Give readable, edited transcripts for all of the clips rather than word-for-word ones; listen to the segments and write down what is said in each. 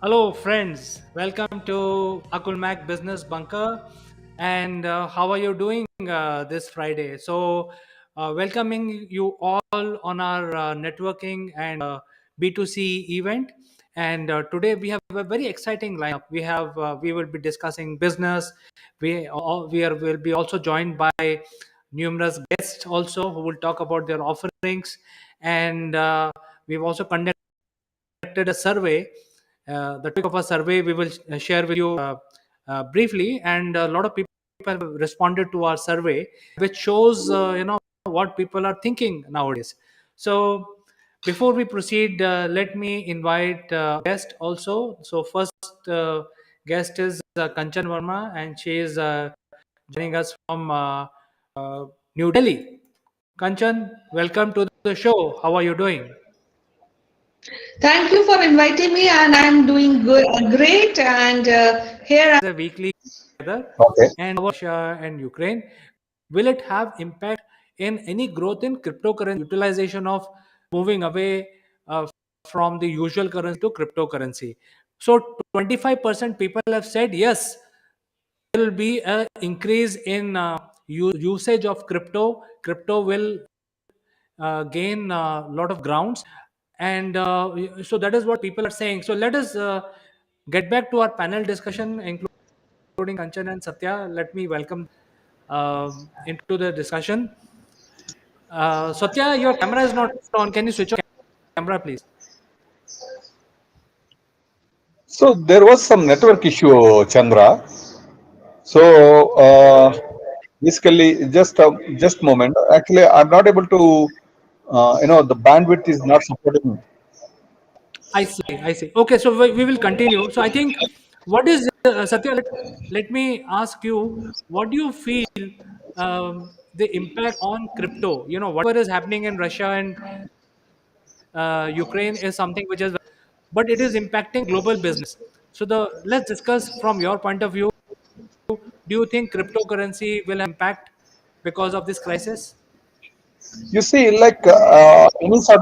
Hello, friends. Welcome to AKULMACH Business Bunker. And how are you doing this Friday? Welcoming you all on our networking and B2C event. And today we have a very exciting lineup. We will be discussing business. Will be also joined by numerous guests also who will talk about their offerings. And we've also conducted a survey. The topic of our survey we will share with you briefly, and a lot of people have responded to our survey, which shows what people are thinking nowadays. So before we proceed, let me invite guest also. So first guest is Kanchan Verma, and she is joining us from uh, New Delhi. Kanchan, welcome to the show. How are you doing? Thank you for inviting me, and I'm doing good, great. And here, A weekly together, Okay. and our Russia and Ukraine, will it have impact in any growth in cryptocurrency utilization of moving away from the usual currency to cryptocurrency? So 25% people have said yes, there will be an increase in usage of crypto. Crypto will gain a lot of grounds, and so that is what people are saying. So let us get back to our panel discussion, including Kanchan and Satya. Let me welcome into the discussion. Satya, your camera is not on. Can you switch on camera, please? So there was some network issue, Chandra. So basically, just moment. Actually, I'm not able to. The bandwidth is not supporting. I see. I see. Okay, so we will continue. So I think, what is Satya? Let me ask you, what do you feel the impact on crypto? Whatever is happening in Russia and Ukraine is something which is, but it is impacting global business. So let's discuss from your point of view. Do you think cryptocurrency will impact because of this crisis? You see, like any sort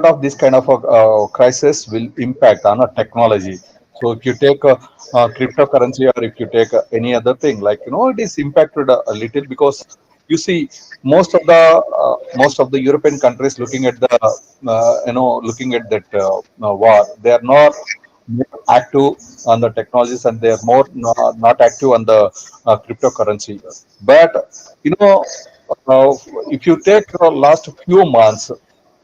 of this kind of a crisis will impact on a technology. So if you take cryptocurrency, or if you take any other thing, like it is impacted a little, because you see most of the European countries looking at the looking at that war, they are not more active on the technologies, and they are more not active on the cryptocurrency. But you know uh, if you take the last few months,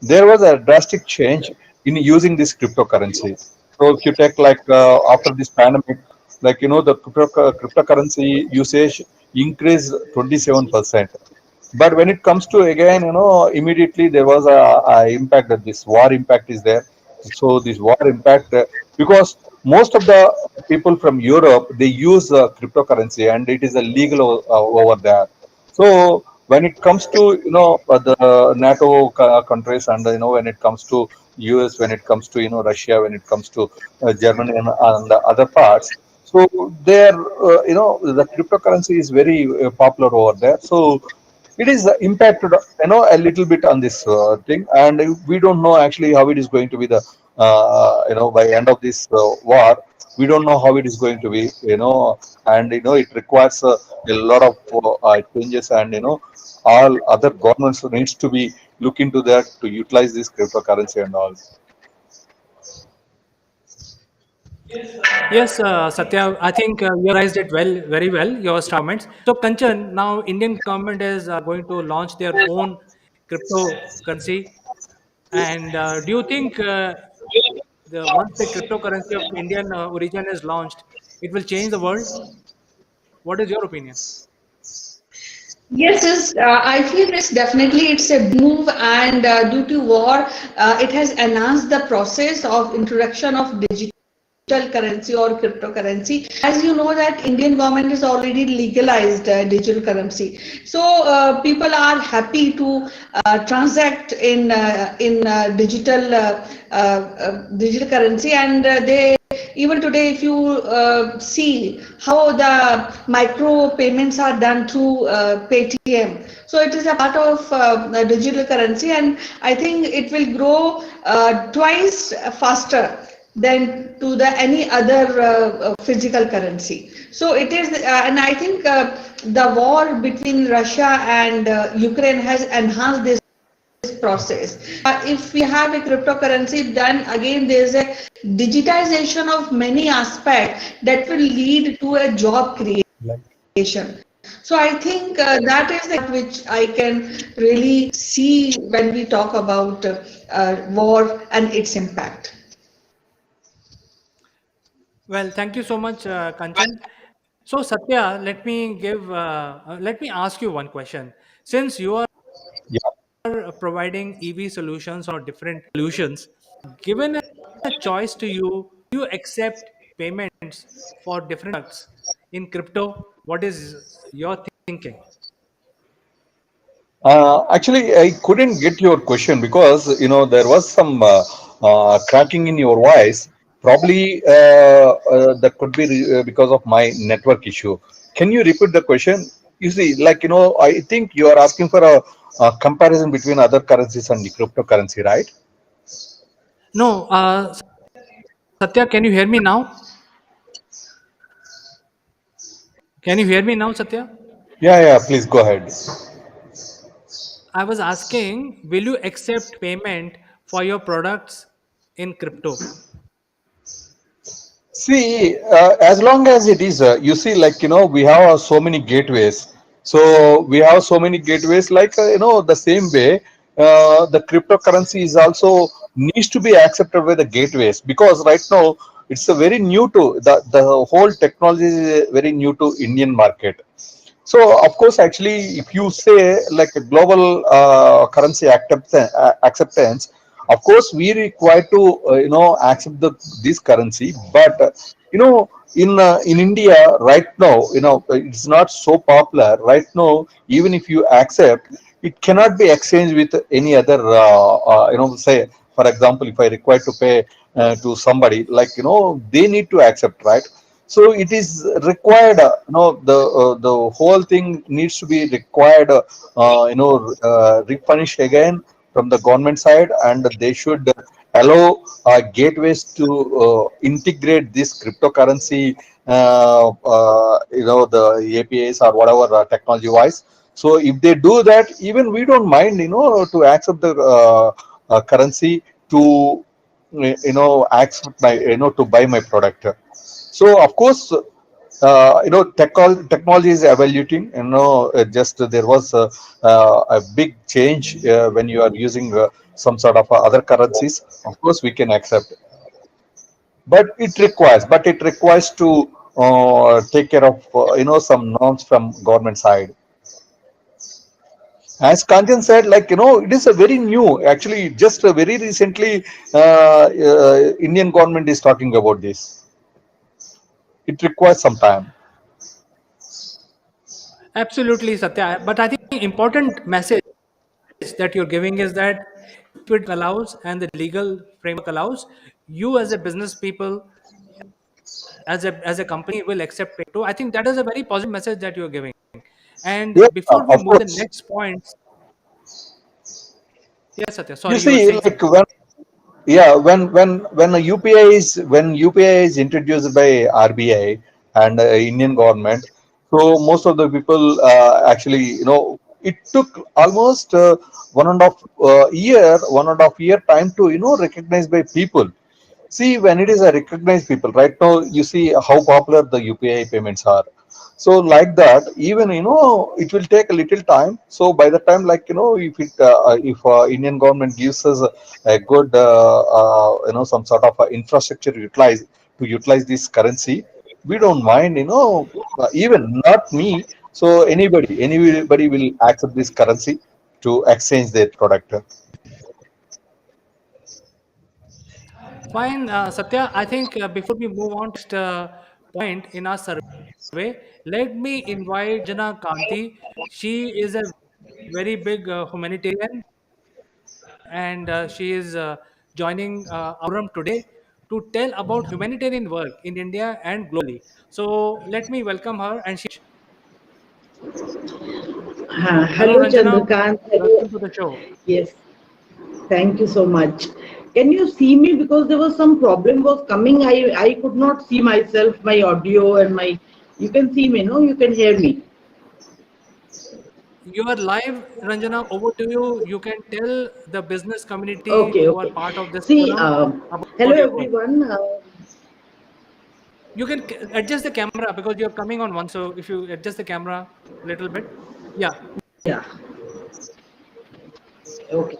there was a drastic change in using this cryptocurrency. So if you take like after this pandemic, like the cryptocurrency usage increased 27%. But when it comes to, again, immediately there was a impact, that this war impact is there. So this war impact, because most of the people from Europe, they use cryptocurrency, and it is illegal over there. So when it comes to the NATO countries, and when it comes to US, when it comes to Russia, when it comes to Germany, and the other parts, so there the cryptocurrency is very popular over there. So it is impacted a little bit on this thing, and we don't know actually how it is going to be the by end of this war. We don't know how it is going to be, and it requires a lot of changes, and all other governments needs to be look into that to utilize this cryptocurrency and all. Yes, Satya, I think you raised it very well, your comments. So, Kanchan, now Indian government is going to launch their own cryptocurrency. And do you think once the cryptocurrency of Indian origin is launched, it will change the world? What is your opinion? yes, I feel it's a move, and due to war, it has enhanced the process of introduction of digital currency or cryptocurrency. As you know that Indian government has already legalized digital currency, so people are happy to transact in digital currency, and they even today, if you see how the micro payments are done through Paytm, so it is a part of digital currency, and I think it will grow twice faster than to the any other physical currency. So it is, and I think the war between Russia and Ukraine has enhanced this process. If we have a cryptocurrency, then again there's a digitization of many aspects that will lead to a job creation. So I think that is the which I can really see when we talk about war and its impact. Well, thank you so much, Kanchan. So, Satya, let me ask you one question. Since you are Yeah. providing EV solutions or different solutions, given a choice to you, do you accept payments for different products in crypto? What is your thinking? Actually, I couldn't get your question because there was some cracking in your voice. Probably that could be because of my network issue. Can you repeat the question? You see, I think you are asking for a comparison between other currencies and the cryptocurrency, right? No, Satya, can you hear me now? Can you hear me now, Satya? Yeah, yeah. Please go ahead. I was asking, will you accept payment for your products in crypto? See, as long as it is, you see, we have so many gateways. So we have so many gateways, the same way, the cryptocurrency is also needs to be accepted by the gateways because right now it's a very new to the whole technology is very new to Indian market. So, of course, actually, if you say like a global currency acceptance, of course, we require to accept this currency. But in India right now, it's not so popular right now. Even if you accept, it cannot be exchanged with any other. Say for example, if I require to pay to somebody, they need to accept, right? So it is required the whole thing needs to be required replenished again from the government side, and they should allow gateways to integrate this cryptocurrency the APIs or whatever technology wise. So if they do that, even we don't mind to accept the currency to accept my to buy my product. So of course, technology is evaluating. Just there was a big change when you are using some sort of other currencies. Of course, we can accept, but it requires to take care of some norms from government side. As Kanchan said, it is a very new. Actually, just very recently, Indian government is talking about this. It requires some time. Absolutely, Satya. But I think important message that you're giving is that if it allows and the legal framework allows, you as a business people, as a company will accept it too. I think that is a very positive message that you're giving. And Yeah, before we of move the course. next point, yes, Satya, You sorry, you were see, saying something. when a UPI is introduced by RBI and Indian government, so most of the people actually it took almost 1.5 year time to recognize by people. See, when it is a recognized people, right now you see how popular the UPI payments are. So like that, even it will take a little time. So by the time, if Indian government gives us a good some sort of infrastructure utilize this currency, we don't mind. Even not me. So anybody will accept this currency to exchange their product. Fine, Satya. I think before we move on to next point in our survey, let me invite Ranjana Kanti. She is a very big humanitarian, and she is joining our room today to tell about humanitarian work in India and globally. So let me welcome her. And she, hello, Hello, Ranjana. Chandrakant. Hello. Welcome to the show. Yes, thank you so much. Can you see me? Because there was some problem was coming. I could not see myself, my audio and my. You can see me, no? You can hear me. You are live, Ranjana. Over to you. You can tell the business community Okay, who are okay. part of this See, forum about hello your work. everyone. You can adjust the camera because you're coming on one. So if you adjust the camera a little bit, yeah. Yeah, okay.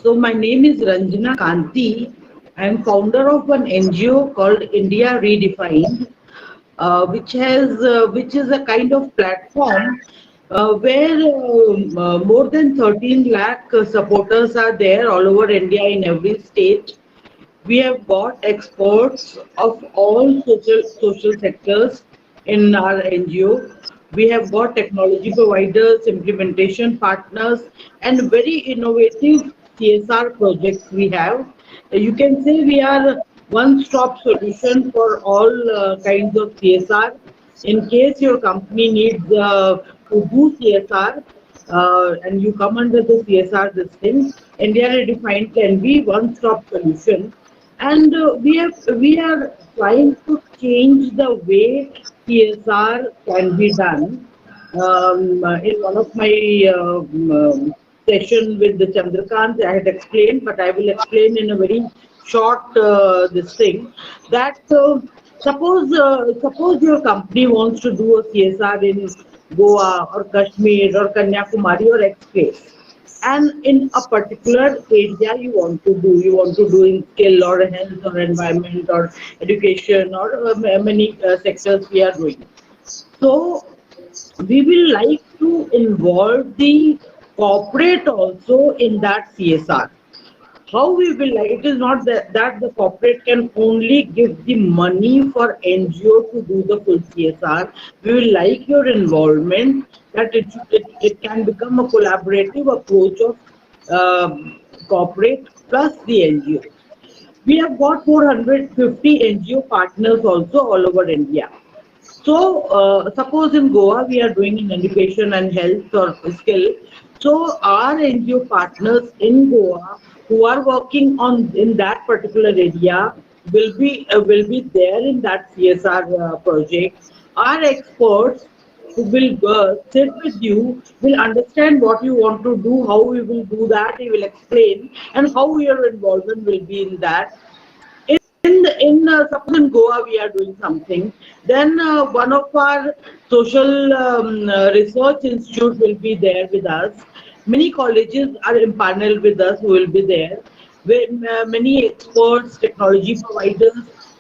So my name is Ranjana Kanti. I am founder of an NGO called India Redefined, which is a kind of platform where more than 13 lakh supporters are there all over India in every state. We have got experts of all social sectors in our NGO. We have got technology providers, implementation partners, and very innovative CSR projects we have. You can say we are one-stop solution for all kinds of CSR. In case your company needs to do CSR, and you come under the CSR this thing, India Redefined can be one-stop solution. And we are trying to change the way CSR can be done. In one of my session with the Chandrakant, I had explained, but I will explain in a very short this thing that suppose your company wants to do a CSR in Goa or Kashmir or Kanyakumari or X place, and in a particular area you want to do in skill or health or environment or education or many sectors we are doing. So we will like to involve the corporate also in that CSR. How we will like it is not that the corporate can only give the money for NGO to do the full CSR. We will like your involvement that it can become a collaborative approach of corporate plus the NGO. We have got 450 NGO partners also all over India. So, suppose in Goa we are doing in education and health or skill. So, our NGO partners in Goa who are working on in that particular area will be there in that CSR project. Our experts who will sit with you will understand what you want to do, how we will do that. He will explain, and how your involvement will be in that. In suppose in Goa we are doing something, then one of our social research institute will be there with us. Many colleges are empaneled with us who will be there. Many experts, technology providers.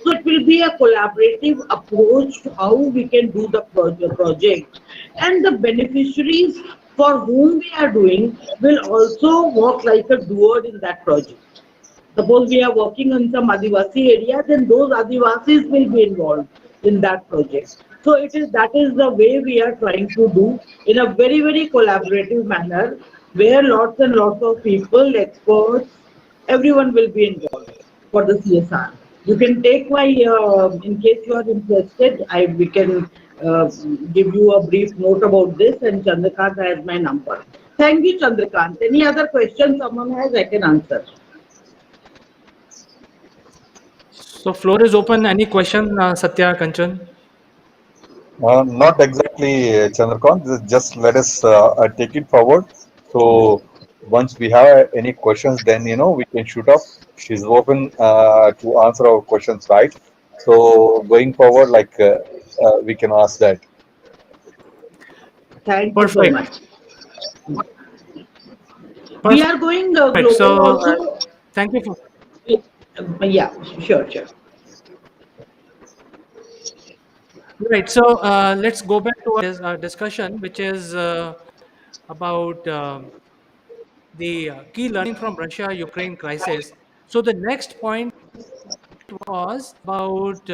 So it will be a collaborative approach to how we can do the project, and the beneficiaries for whom we are doing will also work like a doer in that project. Suppose we are working in some Adivasi area, then those Adivasis will be involved in that project. So that is the way we are trying to do in a very, very collaborative manner where lots and lots of people, experts, everyone will be involved for the CSR. You can take my, in case you are interested, we can uh, give you a brief note about this, and Chandrakant has my number. Thank you, Chandrakant. Any other questions someone has, I can answer. So floor is open. Any question, Satya, Kanchan? Not exactly, Chandrakant. Just let us take it forward. So once we have any questions, then we can shoot up. She's open to answer our questions, right? So going forward, like we can ask that. Thank you so Perfect. much. We Perfect. are going So global also. thank you for. Yeah, sure, sure. Right. So let's go back to our discussion, which is about the key learning from Russia-Ukraine crisis. So the next point was about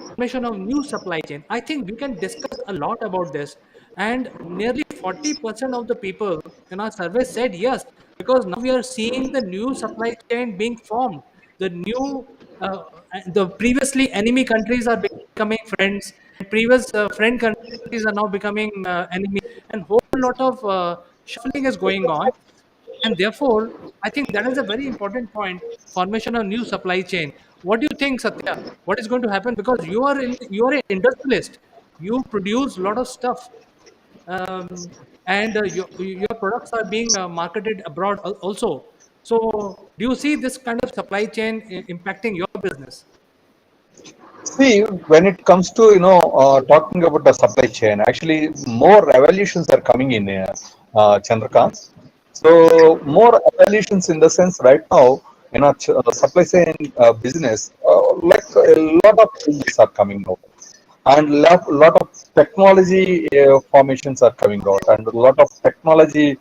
formation of new supply chain. I think we can discuss a lot about this, and nearly 40% of the people in our survey said yes, because now we are seeing the new supply chain being formed. The new, the previously enemy countries are becoming friends, and previous friend countries are now becoming enemy, and whole lot of shuffling is going on. And therefore, I think that is a very important point, formation of new supply chain. What do you think, Satya? What is going to happen? Because you are an industrialist. You produce a lot of stuff, and your products are being marketed abroad also. So, do you see this kind of supply chain impacting your business? See, when it comes to talking about the supply chain, actually more revolutions are coming in Chandrakant. So more evolutions in the sense right now in our supply chain business, like a lot of changes are coming out, and lot of technology formations are coming out, and a lot of technology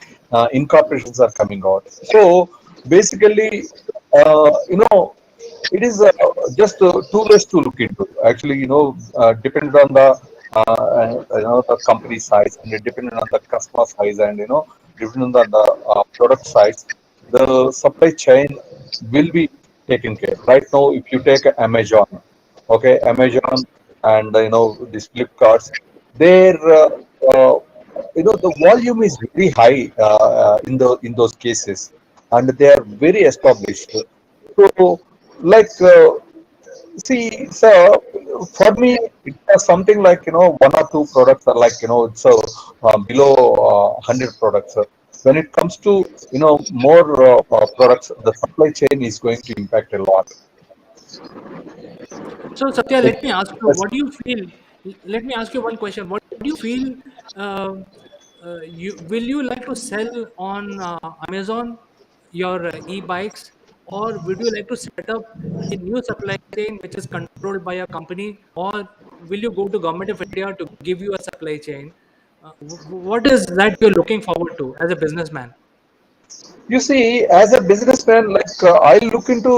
incorporations are coming out. So basically, it is just two ways to look into. Actually, depending on the the company size, and depending on the customer size, and depending on the product size, the supply chain will be taken care. Right now, if you take Amazon, okay, Amazon and these Flipkarts, their uh, the volume is very high in those cases, and they are very established. So, like, see, sir, for me, it was something like, one or two products are like, it's below 100 products. When it comes to, more products, the supply chain is going to impact a lot. So, Satya, It, let me ask you, what do you feel? Let me ask you one question. What do you feel? Uh, will you like to sell on Amazon your e-bikes, or would you like to set up a new supply chain which is controlled by a company, or will you go to Government of India to give you a supply chain? What is that you're looking forward to as a businessman? You see, as a businessman, like I look into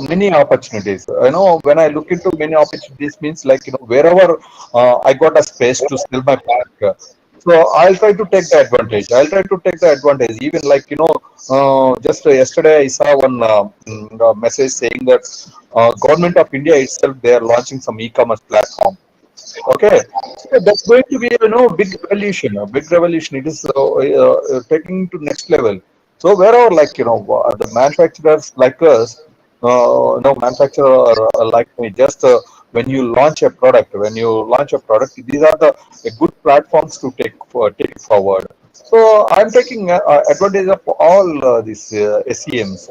many opportunities. When I look into many opportunities, means like wherever I got a space to sell my product, so I'll try to take the advantage. I'll try to take the advantage. Even like just yesterday I saw one message saying that government of India itself, they are launching some e-commerce platform. Okay, so that's going to be big revolution. A big revolution. It is taking to next level. So wherever like the manufacturers like us, manufacturer like me, just when you launch a product, these are the good platforms to take it forward. So I'm taking advantage of all these SEMs.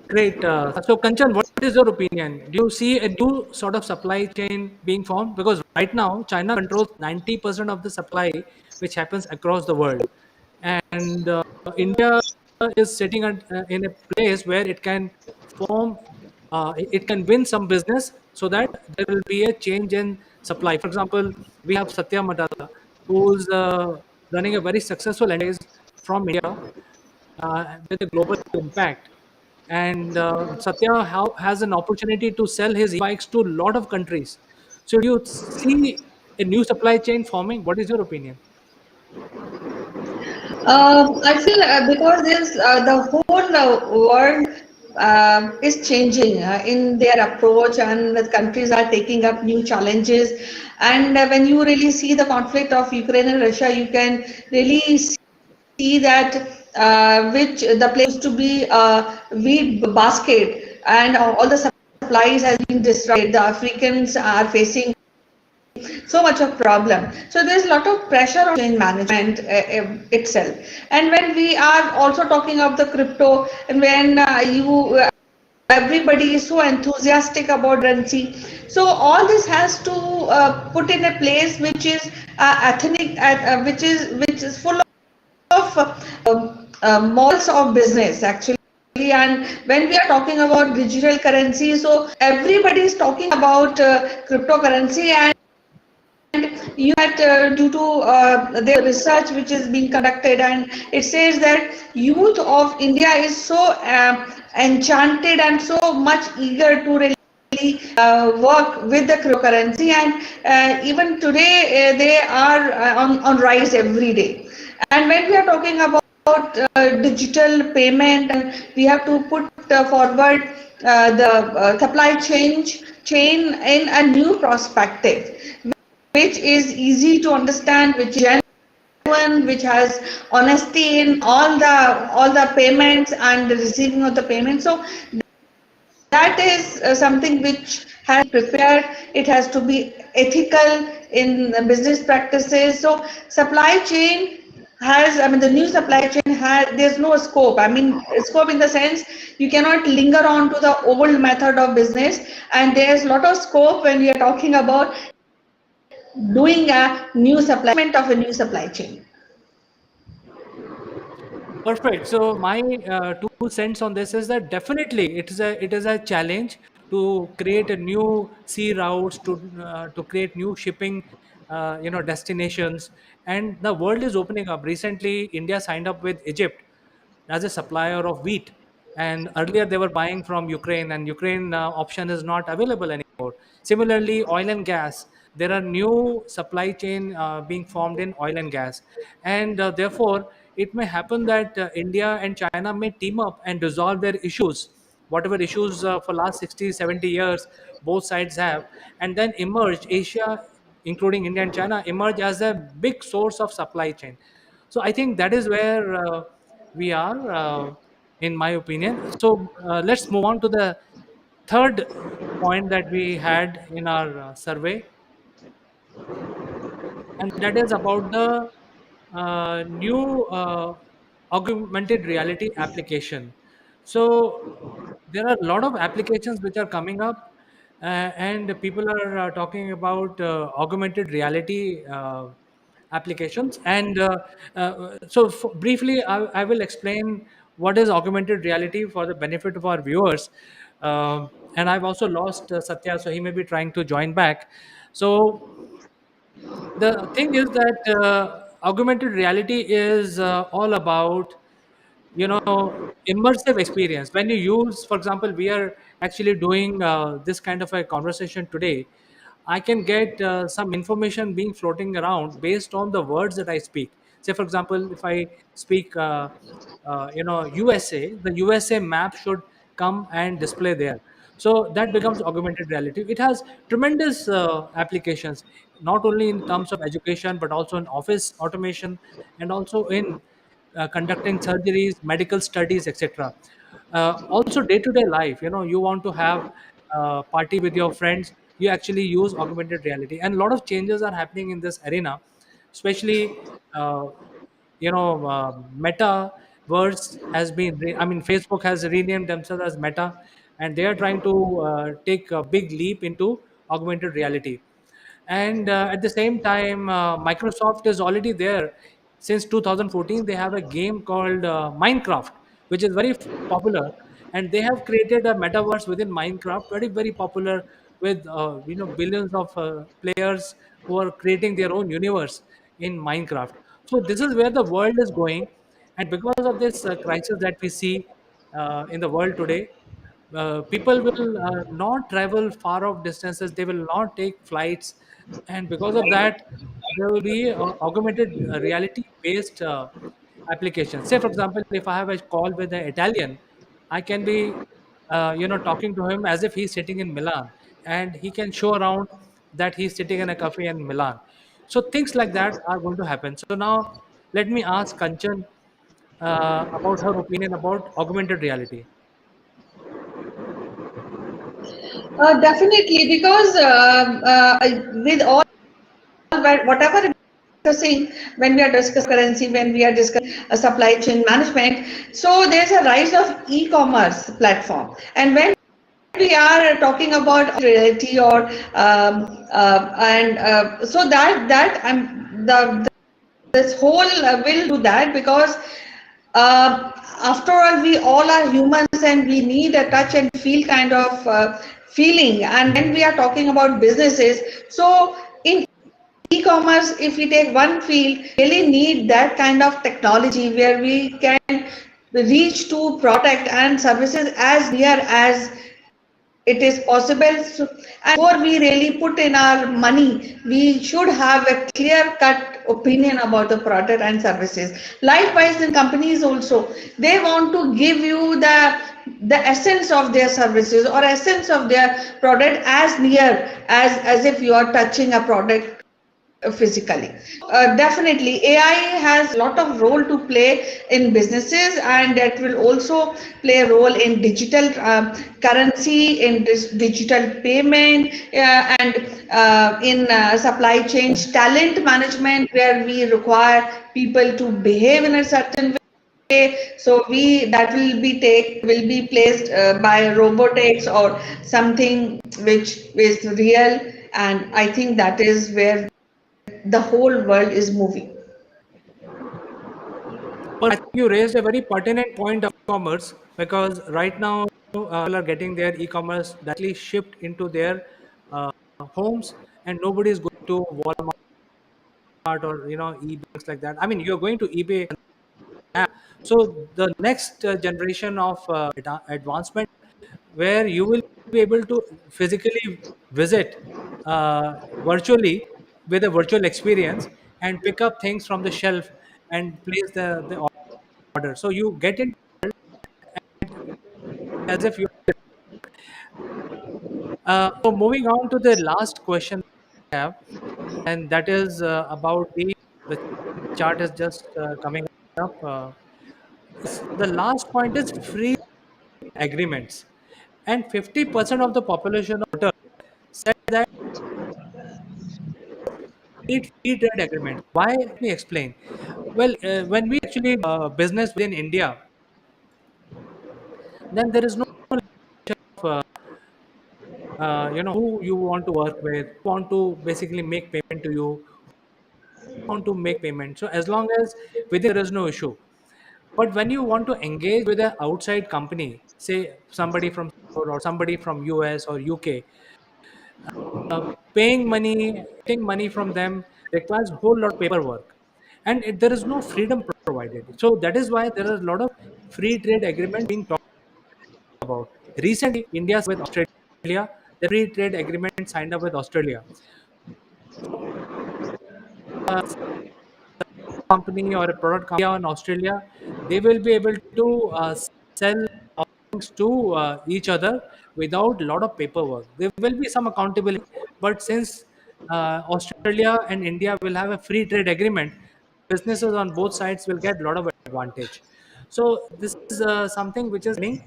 Great. So, Kanchan, what is your opinion? Do you see a new sort of supply chain being formed? Because right now, China controls 90% of the supply which happens across the world. And India is sitting in a place where it can form, it can win some business so that there will be a change in supply. For example, we have Satya Madala, who's running a very successful enterprise from India with a global impact. And Satya has an opportunity to sell his e-bikes to a lot of countries. So, do you see a new supply chain forming? What is your opinion? I feel because this the whole world is changing in their approach, and the countries are taking up new challenges. And when you really see the conflict of Ukraine and Russia, you can really see that which the place used to be a wheat basket, and all the supplies has been disrupted. The Africans are facing so much of problem. So there's a lot of pressure on chain management itself. And when we are also talking of the crypto, and when you everybody is so enthusiastic about currency, so all this has to put in a place which is ethnic, which is full of models of business actually. And when we are talking about digital currency, so everybody is talking about cryptocurrency. And you had due to the research which is being conducted, and it says that youth of India is so enchanted and so much eager to really work with the cryptocurrency. And even today they are on rise every day. And when we are talking about digital payment, and we have to put forward the supply chain in a new perspective, which is easy to understand, which is genuine, which has honesty in all the payments and the receiving of the payment. So that is something which has to be prepared. It has to be ethical in the business practices. So supply chain has, I mean, the new supply chain has, there's no scope. I mean, scope in the sense you cannot linger on to the old method of business, and there's a lot of scope when we are talking about doing a new supply of a new supply chain. Perfect. So my 2 cents on this is that definitely it is a challenge to create a new sea routes, to create new shipping destinations, and the world is opening up. Recently, India signed up with Egypt as a supplier of wheat, and earlier they were buying from Ukraine, and Ukraine option is not available anymore. Similarly, oil and gas, there are new supply chain being formed in oil and gas, and therefore it may happen that India and China may team up and resolve their issues, whatever issues for last 60, 70 years both sides have, and then emerge Asia, including India and China, emerge as a big source of supply chain. So I think that is where we are, in my opinion. So let's move on to the third point that we had in our survey, and that is about the new augmented reality application. So there are a lot of applications which are coming up, and people are talking about augmented reality applications. And briefly, I will explain what is augmented reality for the benefit of our viewers. And I've also lost Satya, so he may be trying to join back. So the thing is that augmented reality is all about, immersive experience. When you use, for example, we are actually doing this kind of a conversation today. I can get some information being floating around based on the words that I speak. Say, for example, if I speak USA, the USA map should come and display there. So that becomes augmented reality. It has tremendous applications, not only in terms of education but also in office automation, and also in conducting surgeries, medical studies, etc. Also, day-to-day life. You want to have a party with your friends, you actually use augmented reality, and a lot of changes are happening in this arena, especially. Metaverse has been. I mean, Facebook has renamed themselves as Meta, and they are trying to take a big leap into augmented reality. And at the same time, Microsoft is already there since 2014. They have a game called Minecraft, which is very popular, and they have created a metaverse within Minecraft, very very popular, with billions of players who are creating their own universe in Minecraft. So this is where the world is going, and because of this crisis that we see in the world today, people will not travel far off distances. They will not take flights, and because of that, there will be augmented reality based applications. Say, for example, if I have a call with an Italian, I can be talking to him as if he's sitting in Milan, and he can show around that he's sitting in a cafe in Milan. So things like that are going to happen. So now let me ask Kanchan about her opinion about augmented reality. Definitely, because with all whatever discussing, when we are discussing currency, when we are discussing supply chain management, so there's a rise of e-commerce platform, and when we are talking about reality or and so that the this whole will do that, because after all, we all are humans and we need a touch and feel kind of feeling. And when we are talking about businesses, so in e-commerce, if we take one field, really need that kind of technology where we can reach to product and services as near as it is possible. So, and before we really put in our money, we should have a clear cut opinion about the product and services. Likewise, in companies also, they want to give you the essence of their services or essence of their product as near as if you are touching a product physically. Definitely, AI has a lot of role to play in businesses, and it will also play a role in digital currency, in this digital payment, and in supply chain talent management, where we require people to behave in a certain way. So we that will be placed by robotics or something which is real, and I think that is where the whole world is moving. Well, I think you raised a very pertinent point of commerce, because right now people are getting their e-commerce directly shipped into their uh, homes, and nobody is going to Walmart or eBay, things like that. I mean, you're going to eBay app. So the next generation of advancement, where you will be able to physically visit virtually with a virtual experience and pick up things from the shelf and place the order. So you get in as if you. So moving on to the last question I have, and that is about the chart is just coming up. The last point is free agreements, and 50% of the population of voters said that need free trade agreements. Why? Let me explain. Well, when we actually business within India, then there is no uh, who you want to work with, who want to basically make payment to you, want to make payment. So as long as within there is no issue. But when you want to engage with an outside company, say somebody from Singapore or somebody from US or UK, paying money, getting money from them requires a whole lot of paperwork, and there is no freedom provided. So that is why there are a lot of free trade agreements being talked about. Recently, India with Australia, the free trade agreement signed up with Australia. Uh, company or a product company in Australia, they will be able to sell things to each other without a lot of paperwork. There will be some accountability, but since Australia and India will have a free trade agreement, businesses on both sides will get a lot of advantage. So this is something which is happening,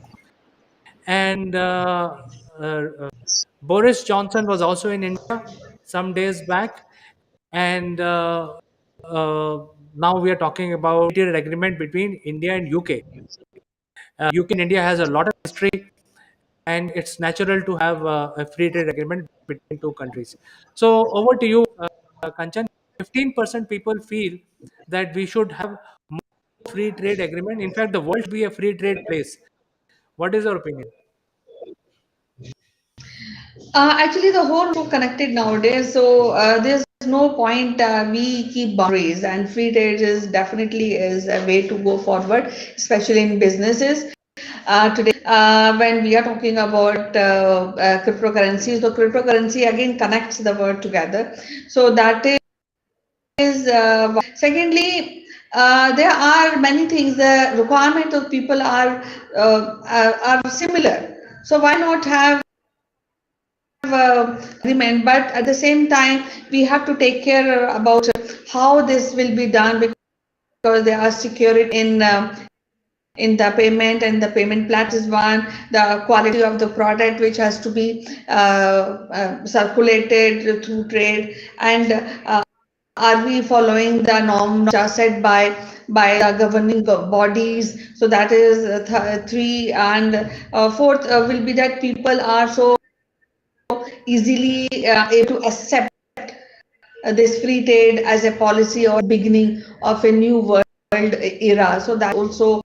and Boris Johnson was also in India some days back, and now we are talking about free trade agreement between India and UK. UK and India has a lot of history, and it's natural to have a free trade agreement between two countries. So over to you, Kanchan. 15% people feel that we should have more free trade agreement. In fact, the world should be a free trade place. What is your opinion? Actually, the whole so connected nowadays. So there's no point we keep boundaries, and free trade is definitely is a way to go forward, especially in businesses. Today, when we are talking about cryptocurrencies, the cryptocurrency again connects the world together. So that is secondly, there are many things. The requirement of people are similar. So why not have agreement, but at the same time we have to take care about how this will be done, because there are security in the payment, and the payment plat is one, the quality of the product which has to be circulated through trade, and are we following the norm which are set by the governing bodies. So that is three, and fourth will be that people are so easily able to accept this free trade as a policy or beginning of a new world era. So that's also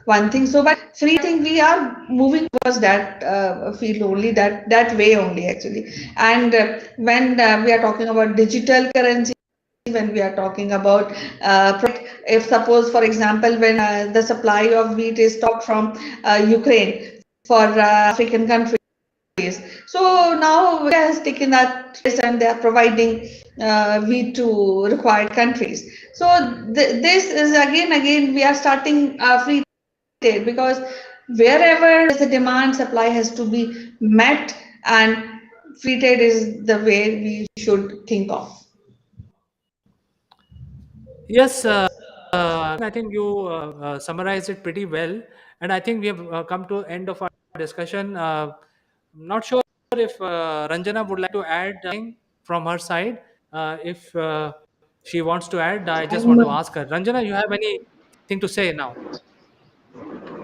one thing. So, but free, I think we are moving towards that field only, that way only actually. And when we are talking about digital currency, when we are talking about if suppose for example when the supply of wheat is stopped from Ukraine for African countries. So now India has taken that place, and they are providing wheat to required countries. So this is again we are starting free trade, because wherever the demand supply has to be met, and free trade is the way we should think of. Yes, I think you summarized it pretty well, and I think we have come to end of our discussion. Not sure if Ranjana would like to add anything from her side. If she wants to add, I just want to I'm ask her. Ranjana, you have anything to say now?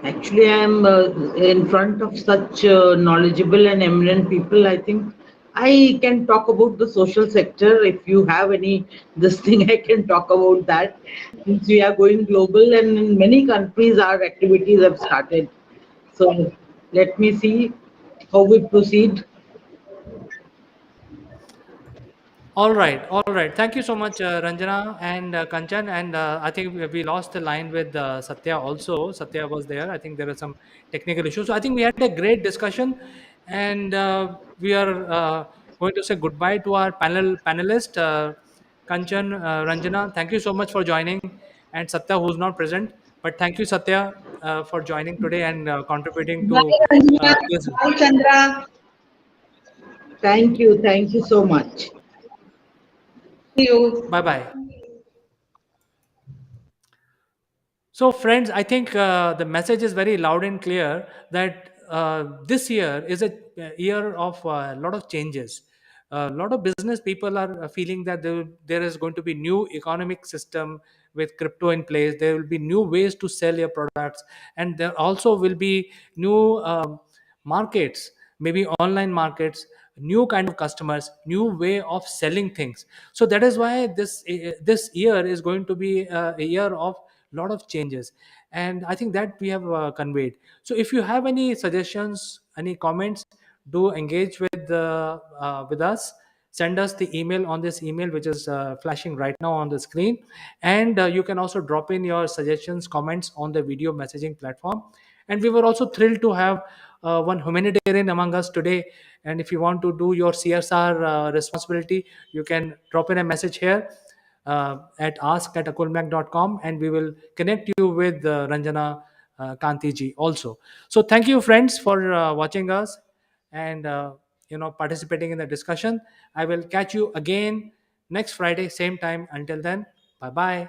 Actually, I'm in front of such knowledgeable and eminent people. I think I can talk about the social sector. If you have any this thing, I can talk about that. Since we are going global, and in many countries, our activities have started. So let me see how we proceed. All right. Thank you so much, Ranjana and Kanchan. And I think we lost the line with Satya also. Satya was there. I think there are some technical issues. So I think we had a great discussion, and we are going to say goodbye to our panelist, Kanchan, Ranjana. Thank you so much for joining, and Satya, who's not present. But thank you, Satya, for joining today and contributing Bye, to Ranjana. this. Bye, Chandra. Thank you. Thank you so much. See you. Bye bye. So, friends, I think the message is very loud and clear that this year is a year of a lot of changes. A lot of business people are feeling that there is going to be new economic system with crypto in place. There will be new ways to sell your products, and there also will be new markets, maybe online markets, new kind of customers, new way of selling things. So that is why this year is going to be a year of lot of changes, and I think that we have conveyed. So if you have any suggestions, any comments, do engage with us. Send us the email on this email which is flashing right now on the screen, and you can also drop in your suggestions, comments on the video messaging platform. And we were also thrilled to have one humanitarian among us today, and if you want to do your CSR responsibility, you can drop in a message here at ask@akulmac.com, and we will connect you with Ranjana Kanti ji also. So thank you, friends, for watching us and participating in the discussion. I will catch you again next Friday, same time. Until then, bye bye.